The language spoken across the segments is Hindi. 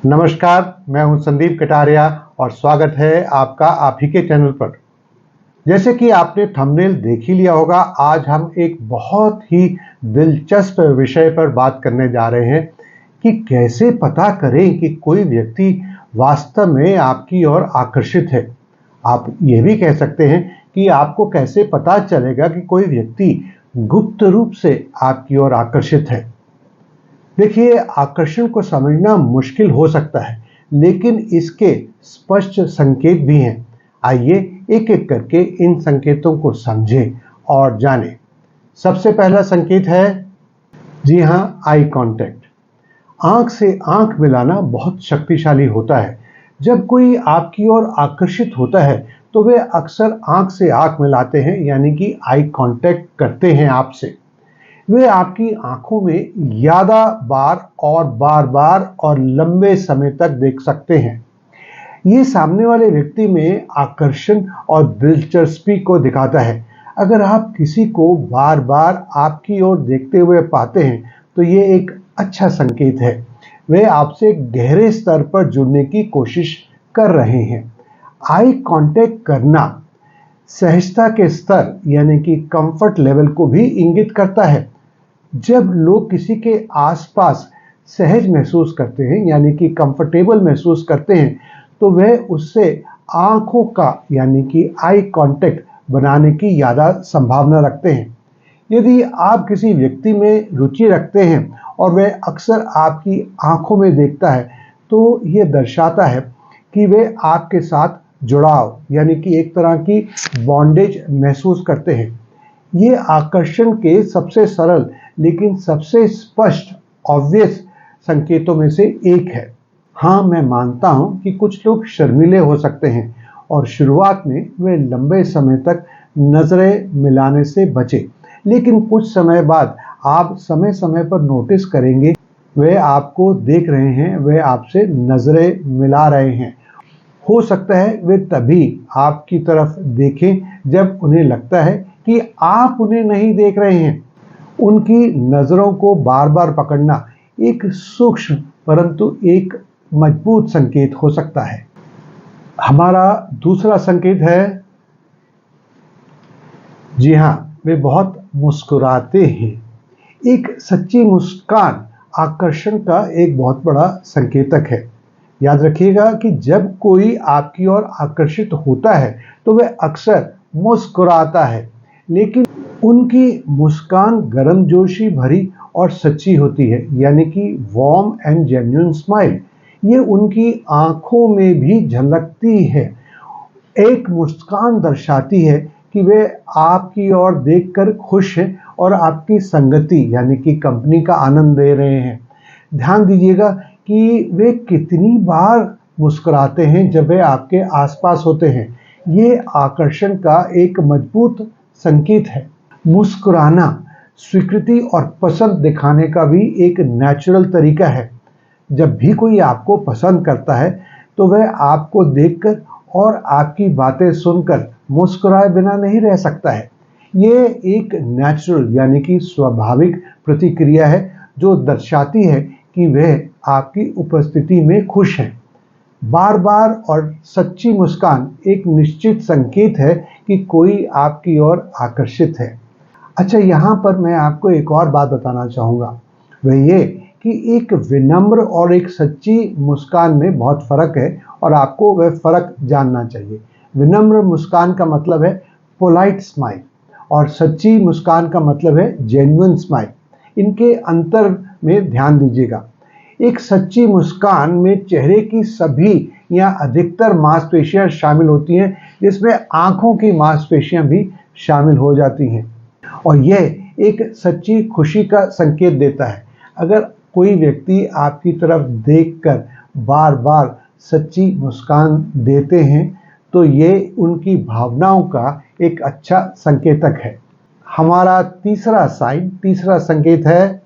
नमस्कार, मैं हूं संदीप कटारिया और स्वागत है आपका आप ही के चैनल पर। जैसे कि आपने थंबनेल देख ही लिया होगा, आज हम एक बहुत ही दिलचस्प विषय पर बात करने जा रहे हैं कि कैसे पता करें कि कोई व्यक्ति वास्तव में आपकी ओर आकर्षित है। आप ये भी कह सकते हैं कि आपको कैसे पता चलेगा कि कोई व्यक्ति गुप्त रूप से आपकी ओर आकर्षित है। देखिए, आकर्षण को समझना मुश्किल हो सकता है, लेकिन इसके स्पष्ट संकेत भी हैं। आइए एक एक करके इन संकेतों को समझें और जानें। सबसे पहला संकेत है, जी हाँ, आई कांटेक्ट। आंख से आंख मिलाना बहुत शक्तिशाली होता है। जब कोई आपकी ओर आकर्षित होता है तो वे अक्सर आंख से आंख मिलाते हैं, यानी कि आई कांटेक्ट करते हैं आपसे। वे आपकी आंखों में ज्यादा बार और लंबे समय तक देख सकते हैं। ये सामने वाले व्यक्ति में आकर्षण और दिलचस्पी को दिखाता है। अगर आप किसी को बार बार आपकी ओर देखते हुए पाते हैं तो ये एक अच्छा संकेत है। वे आपसे गहरे स्तर पर जुड़ने की कोशिश कर रहे हैं। आई कांटेक्ट करना सहजता के स्तर यानी कि कंफर्ट लेवल को भी इंगित करता है। जब लोग किसी के आसपास सहज महसूस करते हैं यानी कि कंफर्टेबल महसूस करते हैं तो वह उससे आंखों का यानी कि आई कांटेक्ट बनाने की ज़्यादा संभावना रखते हैं। यदि आप किसी व्यक्ति में रुचि रखते हैं और वह अक्सर आपकी आंखों में देखता है तो यह दर्शाता है कि वे आपके साथ जुड़ाव यानी कि एक तरह की बॉन्डेज महसूस करते हैं। ये आकर्षण के सबसे सरल लेकिन सबसे स्पष्ट ऑब्वियस संकेतों में से एक है। हाँ, मैं मानता हूं कि कुछ लोग शर्मीले हो सकते हैं और शुरुआत में वे लंबे समय तक नजरें मिलाने से बचे, लेकिन कुछ समय बाद आप समय समय पर नोटिस करेंगे वे आपको देख रहे हैं, वे आपसे नजरें मिला रहे हैं। हो सकता है वे तभी आपकी तरफ देखें जब उन्हें लगता है कि आप उन्हें नहीं देख रहे हैं। उनकी नजरों को बार बार पकड़ना एक सूक्ष्म परंतु एक मजबूत संकेत हो सकता है। हमारा दूसरा संकेत है, जी हाँ, वे बहुत मुस्कुराते हैं। एक सच्ची मुस्कान आकर्षण का एक बहुत बड़ा संकेतक है। याद रखिएगा कि जब कोई आपकी ओर आकर्षित होता है तो वह अक्सर मुस्कुराता है, लेकिन उनकी मुस्कान गर्मजोशी भरी और सच्ची होती है, यानी कि वार्म एंड जेन्युइन स्माइल। ये उनकी आंखों में भी झलकती है। एक मुस्कान दर्शाती है कि वे आपकी ओर देखकर खुश हैं और आपकी संगति यानी कि कंपनी का आनंद ले रहे हैं। ध्यान दीजिएगा कि वे कितनी बार मुस्कुराते हैं जब वे आपके आसपास होते हैं। ये आकर्षण का एक मजबूत संकेत है। मुस्कुराना स्वीकृति और पसंद दिखाने का भी एक नेचुरल तरीका है। जब भी कोई आपको पसंद करता है तो वह आपको देखकर और आपकी बातें सुनकर मुस्कुराए बिना नहीं रह सकता है। ये एक नेचुरल यानी कि स्वाभाविक प्रतिक्रिया है जो दर्शाती है कि वह आपकी उपस्थिति में खुश हैं। बार बार और सच्ची मुस्कान एक निश्चित संकेत है कि कोई आपकी ओर आकर्षित है। अच्छा, यहाँ पर मैं आपको एक और बात बताना चाहूँगा, वह ये कि एक विनम्र और एक सच्ची मुस्कान में बहुत फ़र्क है और आपको वह फ़र्क जानना चाहिए। विनम्र मुस्कान का मतलब है पोलाइट स्माइल और सच्ची मुस्कान का मतलब है जेन्युइन स्माइल। इनके अंतर में ध्यान दीजिएगा। एक सच्ची मुस्कान में चेहरे की सभी या अधिकतर मांसपेशियां शामिल होती हैं, जिसमें आंखों की मांसपेशियां भी शामिल हो जाती हैं और यह एक सच्ची खुशी का संकेत देता है। अगर कोई व्यक्ति आपकी तरफ देखकर बार बार सच्ची मुस्कान देते हैं तो ये उनकी भावनाओं का एक अच्छा संकेतक है। हमारा तीसरा संकेत है,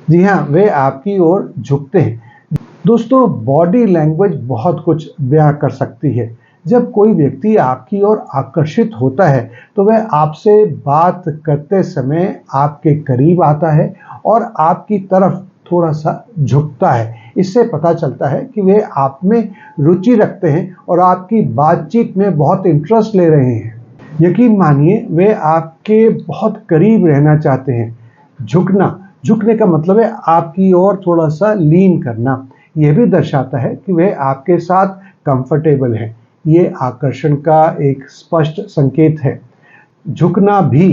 जी हाँ, वे आपकी ओर झुकते हैं। दोस्तों, बॉडी लैंग्वेज बहुत कुछ बयां कर सकती है। जब कोई व्यक्ति आपकी ओर आकर्षित होता है तो वह आपसे बात करते समय आपके करीब आता है और आपकी तरफ थोड़ा सा झुकता है। इससे पता चलता है कि वे आप में रुचि रखते हैं और आपकी बातचीत में बहुत इंटरेस्ट ले रहे हैं। यकीन मानिए वे आपके बहुत करीब रहना चाहते हैं। झुकने का मतलब है आपकी ओर थोड़ा सा लीन करना। यह भी दर्शाता है कि वे आपके साथ कंफर्टेबल हैं। ये आकर्षण का एक स्पष्ट संकेत है। झुकना भी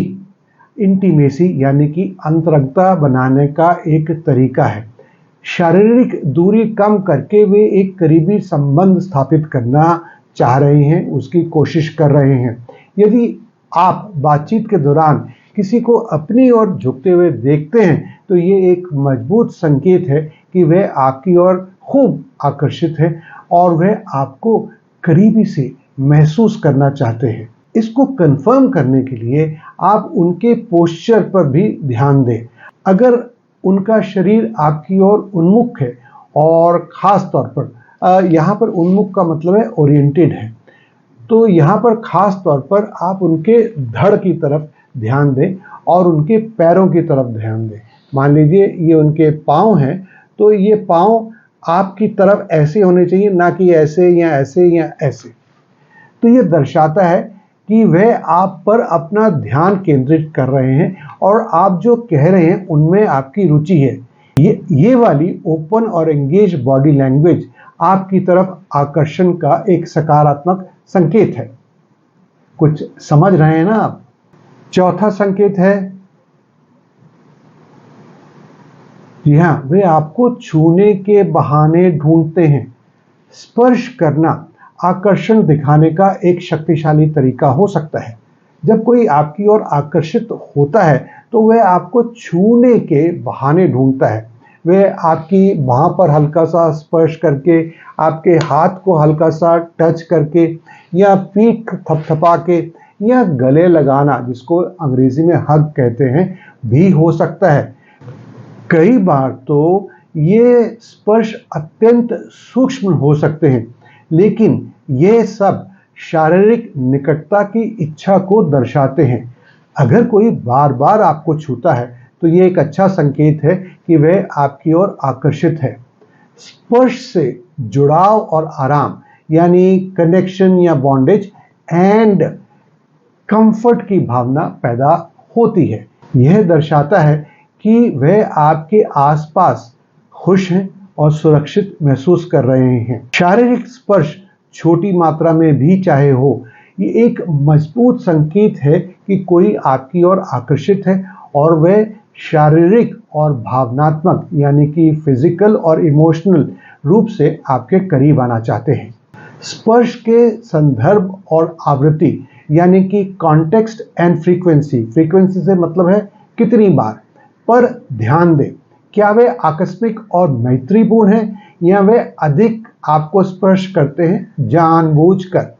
इंटीमेसी यानी कि अंतरंगता बनाने का एक तरीका है। शारीरिक दूरी कम करके वे एक करीबी संबंध स्थापित करना चाह रहे हैं, उसकी कोशिश कर रहे हैं। यदि आप बातचीत के दौरान किसी को अपनी ओर झुकते हुए देखते हैं तो ये एक मजबूत संकेत है कि वे आपकी ओर खूब आकर्षित हैं और वे आपको करीबी से महसूस करना चाहते हैं। इसको कंफर्म करने के लिए आप उनके पोस्चर पर भी ध्यान दें। अगर उनका शरीर आपकी ओर उन्मुख है और ख़ास तौर पर यहाँ पर उन्मुख का मतलब है ओरिएंटेड है, तो यहाँ पर ख़ास तौर पर आप उनके धड़ की तरफ ध्यान दें और उनके पैरों की तरफ ध्यान दें। मान लीजिए ये उनके पाँव हैं, तो ये पाँव आपकी तरफ ऐसे होने चाहिए, ना कि ऐसे या ऐसे या ऐसे। तो ये दर्शाता है कि वह आप पर अपना ध्यान केंद्रित कर रहे हैं और आप जो कह रहे हैं उनमें आपकी रुचि है। ये वाली ओपन और एंगेज बॉडी लैंग्वेज आपकी तरफ आकर्षण का एक सकारात्मक संकेत है। कुछ समझ रहे हैं ना आप? चौथा संकेत है, जी हाँ, वे आपको छूने के बहाने ढूंढते हैं। स्पर्श करना आकर्षण दिखाने का एक शक्तिशाली तरीका हो सकता है। जब कोई आपकी ओर आकर्षित होता है तो वह आपको छूने के बहाने ढूंढता है। वह आपकी बाह पर हल्का सा स्पर्श करके, आपके हाथ को हल्का सा टच करके, या पीठ थपथपा के, या गले लगाना, जिसको अंग्रेजी में हग कहते हैं, भी हो सकता है। कई बार तो ये स्पर्श अत्यंत सूक्ष्म हो सकते हैं, लेकिन ये सब शारीरिक निकटता की इच्छा को दर्शाते हैं। अगर कोई बार बार आपको छूता है तो ये एक अच्छा संकेत है कि वह आपकी ओर आकर्षित है। स्पर्श से जुड़ाव और आराम यानी कनेक्शन या बॉन्डेज एंड कंफर्ट की भावना पैदा होती है। यह दर्शाता है कि वह आपके आसपास खुश हैं और सुरक्षित महसूस कर रहे हैं। शारीरिक स्पर्श छोटी मात्रा में भी चाहे हो, ये एक मजबूत संकेत है कि कोई आपकी ओर आकर्षित है और वह शारीरिक और भावनात्मक यानी कि फिजिकल और इमोशनल रूप से आपके करीब आना चाहते हैं। स्पर्श के संदर्भ और आवृत्ति यानी कि कॉन्टेक्स्ट एंड फ्रीक्वेंसी, फ्रीक्वेंसी से मतलब है कितनी बार, पर ध्यान दें। क्या वे आकस्मिक और मैत्रीपूर्ण हैं या वे अधिक आपको स्पर्श करते हैं जानबूझकर?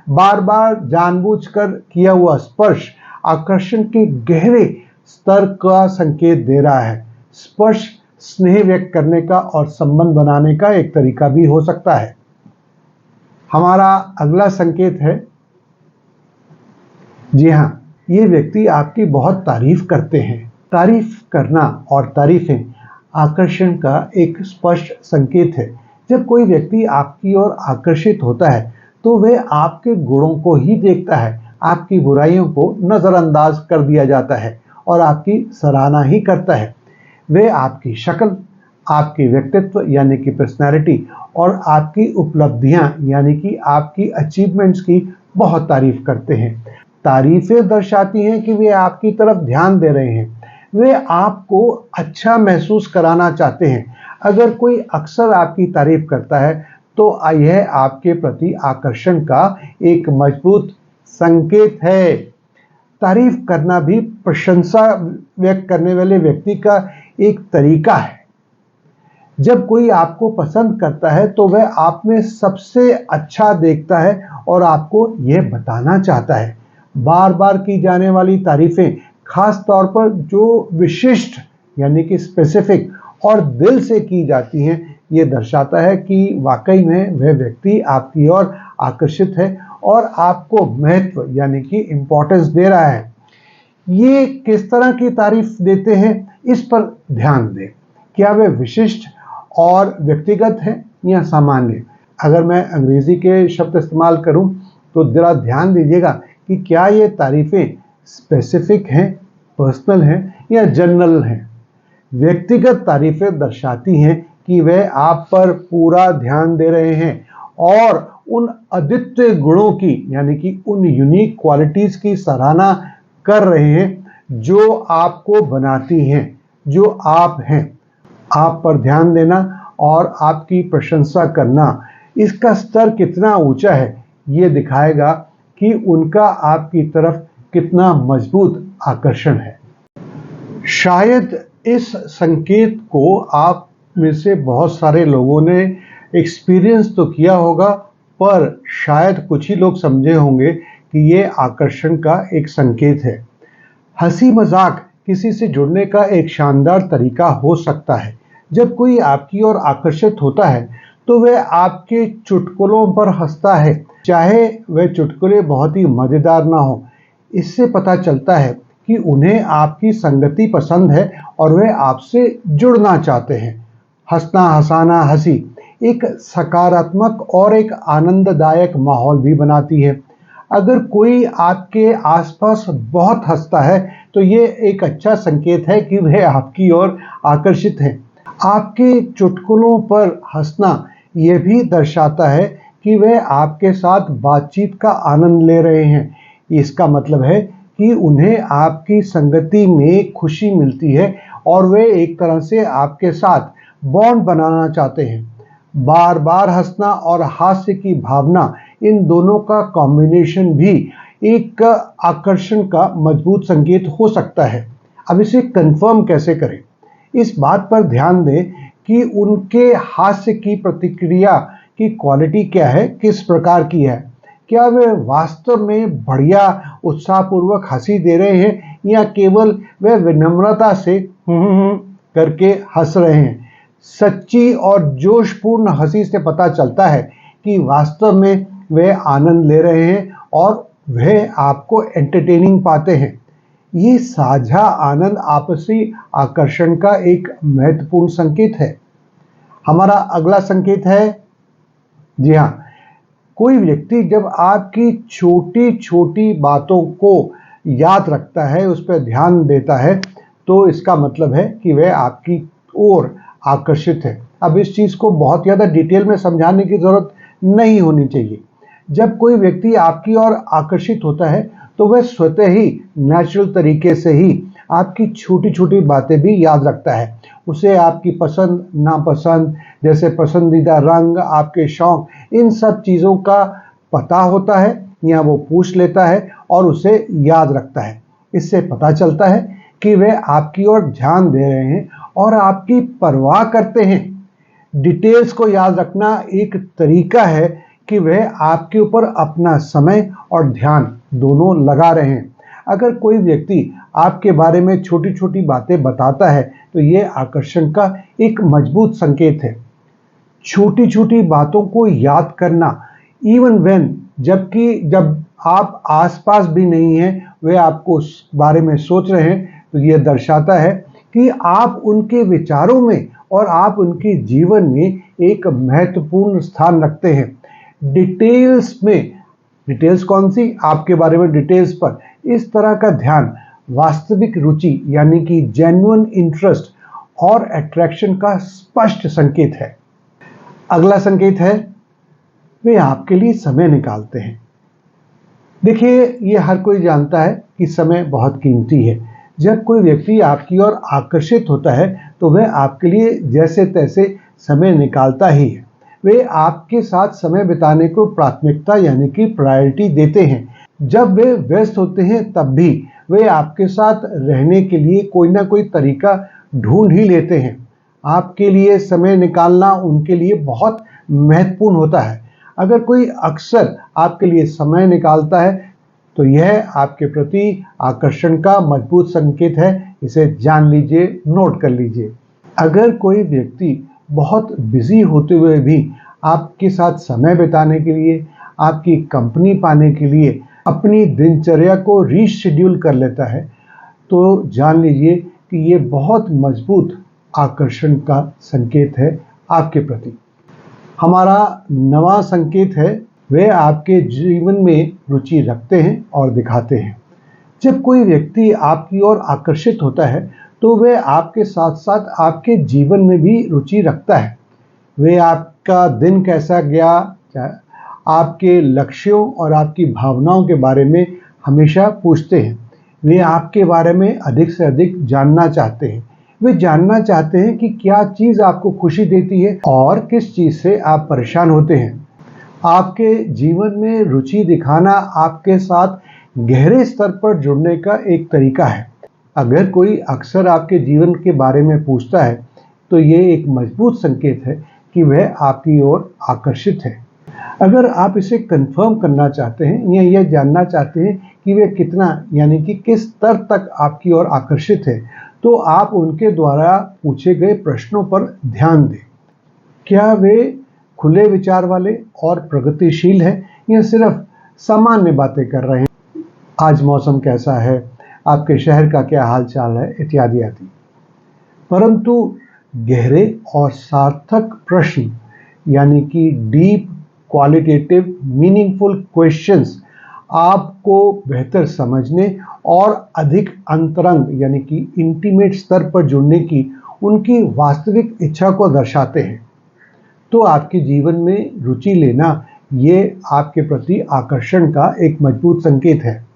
बार बार जानबूझकर किया हुआ स्पर्श आकर्षण के गहरे स्तर का संकेत दे रहा है। स्पर्श स्नेह व्यक्त करने का और संबंध बनाने का एक तरीका भी हो सकता है। हमारा अगला संकेत है, जी हाँ, ये व्यक्ति आपकी बहुत तारीफ करते हैं। तारीफ करना और तारीफें आकर्षण का एक स्पष्ट संकेत है। जब कोई व्यक्ति आपकी ओर आकर्षित होता है तो वह आपके गुणों को ही देखता है, आपकी बुराइयों को नजरअंदाज कर दिया जाता है और आपकी सराहना ही करता है। वे आपकी शक्ल, आपके व्यक्तित्व यानी कि पर्सनैलिटी और आपकी उपलब्धियां यानी कि आपकी अचीवमेंट्स की बहुत तारीफ करते हैं। तारीफें दर्शाती हैं कि वे आपकी तरफ ध्यान दे रहे हैं, वे आपको अच्छा महसूस कराना चाहते हैं। अगर कोई अक्सर आपकी तारीफ करता है तो यह आपके प्रति आकर्षण का एक मजबूत संकेत है। तारीफ करना भी प्रशंसा व्यक्त करने वाले व्यक्ति का एक तरीका है। जब कोई आपको पसंद करता है तो वह आप में सबसे अच्छा देखता है और आपको यह बताना चाहता है। बार बार की जाने वाली तारीफें, खास तौर पर जो विशिष्ट यानी कि स्पेसिफिक और दिल से की जाती हैं, ये दर्शाता है कि वाकई में वह व्यक्ति आपकी ओर आकर्षित है और आपको महत्व यानी कि इम्पोर्टेंस दे रहा है। ये किस तरह की तारीफ देते हैं, इस पर ध्यान दें। क्या वे विशिष्ट और व्यक्तिगत हैं या सामान्य? अगर मैं अंग्रेजी के शब्द इस्तेमाल करूं तो जरा ध्यान दीजिएगा कि क्या ये तारीफें स्पेसिफिक हैं, पर्सनल हैं या जनरल हैं। व्यक्तिगत तारीफें दर्शाती हैं कि वे आप पर पूरा ध्यान दे रहे हैं और उन अद्वितीय गुणों की यानी कि उन यूनिक क्वालिटीज की सराहना कर रहे हैं जो आपको बनाती हैं, जो आप हैं। आप पर ध्यान देना और आपकी प्रशंसा करना, इसका स्तर कितना ऊंचा है ये दिखाएगा कि उनका आपकी तरफ कितना मजबूत आकर्षण है। शायद इस संकेत को आप में से बहुत सारे लोगों ने एक्सपीरियंस तो किया होगा, पर शायद कुछ ही लोग समझे होंगे कि ये आकर्षण का एक संकेत है। हंसी मजाक किसी से जुड़ने का एक शानदार तरीका हो सकता है। जब कोई आपकी ओर आकर्षित होता है तो वह आपके चुटकुलों पर हंसता है, चाहे वह चुटकुले बहुत ही मजेदार ना हो। इससे पता चलता है कि उन्हें आपकी संगति पसंद है और वे आपसे जुड़ना चाहते हैं। हंसना, हंसाना, हंसी एक सकारात्मक और एक आनंददायक माहौल भी बनाती है। अगर कोई आपके आसपास बहुत हंसता है तो ये एक अच्छा संकेत है कि वह आपकी ओर आकर्षित है। आपके चुटकुलों पर हंसना यह भी दर्शाता है कि वह आपके साथ बातचीत का आनंद ले रहे हैं। इसका मतलब है कि उन्हें आपकी संगति में खुशी मिलती है और वे एक तरह से आपके साथ बॉन्ड बनाना चाहते हैं। बार बार हंसना और हास्य की भावना, इन दोनों का कॉम्बिनेशन भी एक आकर्षण का मजबूत संकेत हो सकता है। अब इसे कंफर्म कैसे करें? इस बात पर ध्यान दें कि उनके हास्य की प्रतिक्रिया की क्वालिटी क्या है, किस प्रकार की है। क्या वे वास्तव में बढ़िया उत्साहपूर्वक हंसी दे रहे हैं या केवल वे विनम्रता से करके हंस रहे हैं। सच्ची और जोशपूर्ण हंसी से पता चलता है कि वास्तव में वे आनंद ले रहे हैं और वे आपको एंटरटेनिंग पाते हैं। ये साझा आनंद आपसी आकर्षण का एक महत्वपूर्ण संकेत है। हमारा अगला संकेत है, जी हाँ, कोई व्यक्ति जब आपकी छोटी छोटी बातों को याद रखता है, उस पर ध्यान देता है, तो इसका मतलब है कि वह आपकी ओर आकर्षित है। अब इस चीज को बहुत ज्यादा डिटेल में समझाने की जरूरत नहीं होनी चाहिए। जब कोई व्यक्ति आपकी ओर आकर्षित होता है तो वह स्वतः ही नेचुरल तरीके से ही आपकी छोटी छोटी बातें भी याद रखता है। उसे आपकी पसंद नापसंद, जैसे पसंदीदा रंग, आपके शौक, इन सब चीज़ों का पता होता है या वो पूछ लेता है और उसे याद रखता है। इससे पता चलता है कि वे आपकी ओर ध्यान दे रहे हैं और आपकी परवाह करते हैं। डिटेल्स को याद रखना एक तरीका है कि वह आपके ऊपर अपना समय और ध्यान दोनों लगा रहे हैं। अगर कोई व्यक्ति आपके बारे में छोटी छोटी बातें बताता है तो यह आकर्षण का एक मजबूत संकेत है। छोटी छोटी बातों को याद करना, इवन व्हेन, जबकि जब आप आसपास भी नहीं हैं, वे आपको उस बारे में सोच रहे हैं, तो यह दर्शाता है कि आप उनके विचारों में और आप उनके जीवन में एक महत्वपूर्ण स्थान रखते हैं। डिटेल्स में, डिटेल्स कौन सी? आपके बारे में डिटेल्स पर इस तरह का ध्यान वास्तविक रुचि यानी कि जेन्युइन इंटरेस्ट और अट्रैक्शन का स्पष्ट संकेत है। अगला संकेत है, वे आपके लिए समय निकालते हैं। देखिए, ये हर कोई जानता है कि समय बहुत कीमती है। जब कोई व्यक्ति आपकी ओर आकर्षित होता है तो वह आपके लिए जैसे तैसे समय निकालता ही है। वे आपके साथ समय बिताने को प्राथमिकता यानी कि प्रायोरिटी देते हैं। जब वे व्यस्त होते हैं तब भी वे आपके साथ रहने के लिए कोई ना कोई तरीका ढूंढ ही लेते हैं। आपके लिए समय निकालना उनके लिए बहुत महत्वपूर्ण होता है। अगर कोई अक्सर आपके लिए समय निकालता है तो यह आपके प्रति आकर्षण का मजबूत संकेत है। इसे जान लीजिए, नोट कर लीजिए। अगर कोई व्यक्ति बहुत बिजी होते हुए भी आपके साथ समय बिताने के लिए, आपकी कंपनी पाने के लिए अपनी दिनचर्या को रीशेड्यूल कर लेता है, तो जान लीजिए कि ये बहुत मजबूत आकर्षण का संकेत है आपके प्रति। हमारा नवा संकेत है, वे आपके जीवन में रुचि रखते हैं और दिखाते हैं। जब कोई व्यक्ति आपकी ओर आकर्षित होता है तो वह आपके साथ साथ आपके जीवन में भी रुचि रखता है। वे आपका दिन कैसा गया, आपके लक्ष्यों और आपकी भावनाओं के बारे में हमेशा पूछते हैं। वे आपके बारे में अधिक से अधिक जानना चाहते हैं। वे जानना चाहते हैं कि क्या चीज़ आपको खुशी देती है और किस चीज़ से आप परेशान होते हैं। आपके जीवन में रुचि दिखाना आपके साथ गहरे स्तर पर जुड़ने का एक तरीका है। अगर कोई अक्सर आपके जीवन के बारे में पूछता है तो ये एक मजबूत संकेत है कि वह आपकी ओर आकर्षित है। अगर आप इसे कंफर्म करना चाहते हैं या यह जानना चाहते हैं कि वे कितना यानी कि किस स्तर तक आपकी ओर आकर्षित है, तो आप उनके द्वारा पूछे गए प्रश्नों पर ध्यान दें। क्या वे खुले विचार वाले और प्रगतिशील हैं या सिर्फ सामान्य बातें कर रहे हैं? आज मौसम कैसा है, आपके शहर का क्या हाल चाल है, इत्यादि आदि। परंतु गहरे और सार्थक प्रश्न यानी कि डीप क्वालिटेटिव मीनिंगफुल क्वेश्चंस आपको बेहतर समझने और अधिक अंतरंग यानी कि इंटीमेट स्तर पर जुड़ने की उनकी वास्तविक इच्छा को दर्शाते हैं। तो आपके जीवन में रुचि लेना ये आपके प्रति आकर्षण का एक मजबूत संकेत है।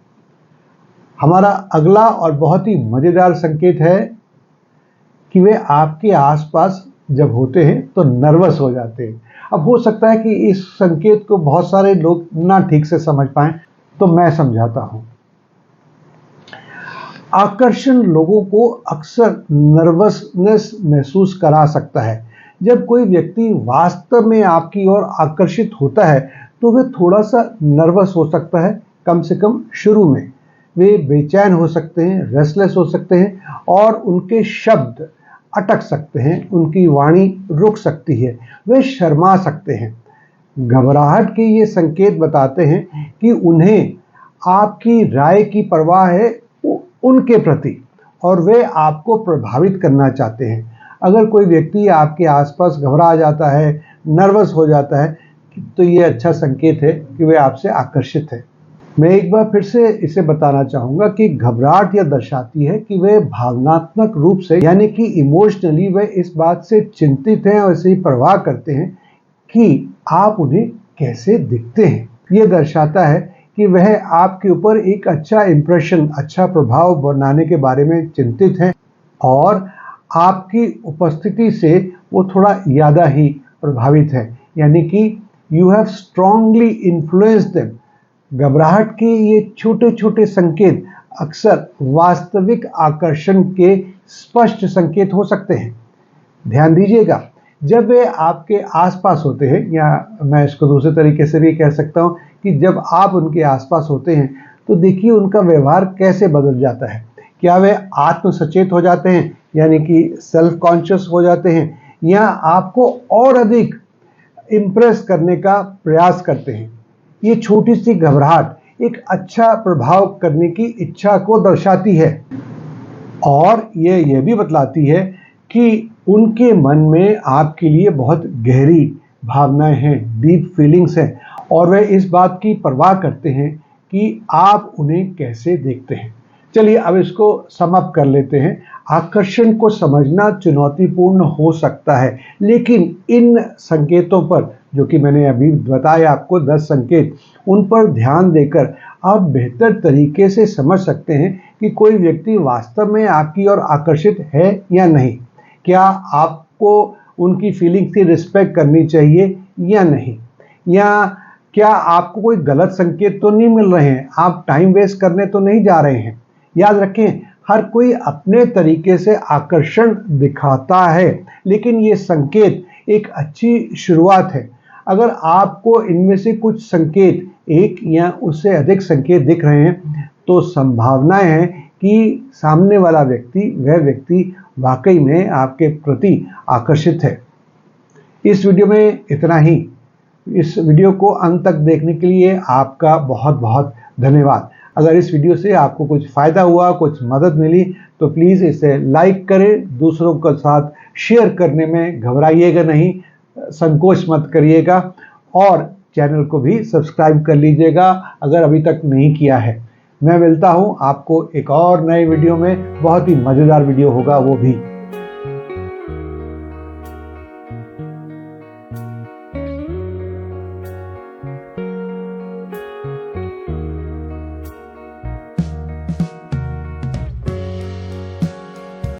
हमारा अगला और बहुत ही मजेदार संकेत है कि वे आपके आसपास जब होते हैं तो नर्वस हो जाते हैं। अब हो सकता है कि इस संकेत को बहुत सारे लोग ना ठीक से समझ पाएं, तो मैं समझाता हूं। आकर्षण लोगों को अक्सर नर्वसनेस महसूस करा सकता है। जब कोई व्यक्ति वास्तव में आपकी ओर आकर्षित होता है तो वह थोड़ा सा नर्वस हो सकता है, कम से कम शुरू में। वे बेचैन हो सकते हैं, रेस्टलेस हो सकते हैं और उनके शब्द अटक सकते हैं, उनकी वाणी रुक सकती है, वे शर्मा सकते हैं। घबराहट के ये संकेत बताते हैं कि उन्हें आपकी राय की परवाह है उनके प्रति और वे आपको प्रभावित करना चाहते हैं। अगर कोई व्यक्ति आपके आसपास घबरा जाता है, नर्वस हो जाता है, तो ये अच्छा संकेत है कि वे आपसे आकर्षित है। मैं एक बार फिर से इसे बताना चाहूँगा कि घबराहट यह दर्शाती है कि वे भावनात्मक रूप से यानी कि इमोशनली वे इस बात से चिंतित हैं और इसे ही परवाह करते हैं कि आप उन्हें कैसे दिखते हैं। ये दर्शाता है कि वह आपके ऊपर एक अच्छा इंप्रेशन, अच्छा प्रभाव बनाने के बारे में चिंतित हैं और आपकी उपस्थिति से वो थोड़ा ज़्यादा ही प्रभावित है, यानी कि you have strongly influenced them. घबराहट के ये छोटे छोटे संकेत अक्सर वास्तविक आकर्षण के स्पष्ट संकेत हो सकते हैं। ध्यान दीजिएगा, जब वे आपके आसपास होते हैं, या मैं इसको दूसरे तरीके से भी कह सकता हूँ कि जब आप उनके आसपास होते हैं तो देखिए उनका व्यवहार कैसे बदल जाता है। क्या वे आत्म सचेत हो जाते हैं यानी कि सेल्फ कॉन्शियस हो जाते हैं, या आपको और अधिक इम्प्रेस करने का प्रयास करते हैं। ये छोटी सी घबराहट एक अच्छा प्रभाव करने की इच्छा को दर्शाती है और ये भी बतलाती है कि उनके मन में आपके लिए बहुत गहरी भावनाएं हैं, डीप फीलिंग्स हैं और वे इस बात की परवाह करते हैं कि आप उन्हें कैसे देखते हैं। चलिए अब इसको सम अप कर लेते हैं। आकर्षण को समझना चुनौतीपूर्ण हो सकता है, लेकिन इन संकेतों पर जो कि मैंने अभी बताया आपको 10 संकेत, उन पर ध्यान देकर आप बेहतर तरीके से समझ सकते हैं कि कोई व्यक्ति वास्तव में आपकी ओर आकर्षित है या नहीं। क्या आपको उनकी फीलिंग्स की रिस्पेक्ट करनी चाहिए या नहीं, या क्या आपको कोई गलत संकेत तो नहीं मिल रहे हैं, आप टाइम वेस्ट करने तो नहीं जा रहे हैं। याद रखें, हर कोई अपने तरीके से आकर्षण दिखाता है, लेकिन ये संकेत एक अच्छी शुरुआत है। अगर आपको इनमें से कुछ संकेत, एक या उससे अधिक संकेत दिख रहे हैं, तो संभावनाएं हैं कि सामने वाला व्यक्ति, वह व्यक्ति वाकई में आपके प्रति आकर्षित है। इस वीडियो में इतना ही। इस वीडियो को अंत तक देखने के लिए आपका बहुत बहुत धन्यवाद। अगर इस वीडियो से आपको कुछ फ़ायदा हुआ, कुछ मदद मिली, तो प्लीज़ इसे लाइक करें, दूसरों के साथ शेयर करने में घबराइएगा नहीं, संकोच मत करिएगा और चैनल को भी सब्सक्राइब कर लीजिएगा अगर अभी तक नहीं किया है। मैं मिलता हूं आपको एक और नए वीडियो में, बहुत ही मज़ेदार वीडियो होगा वो भी।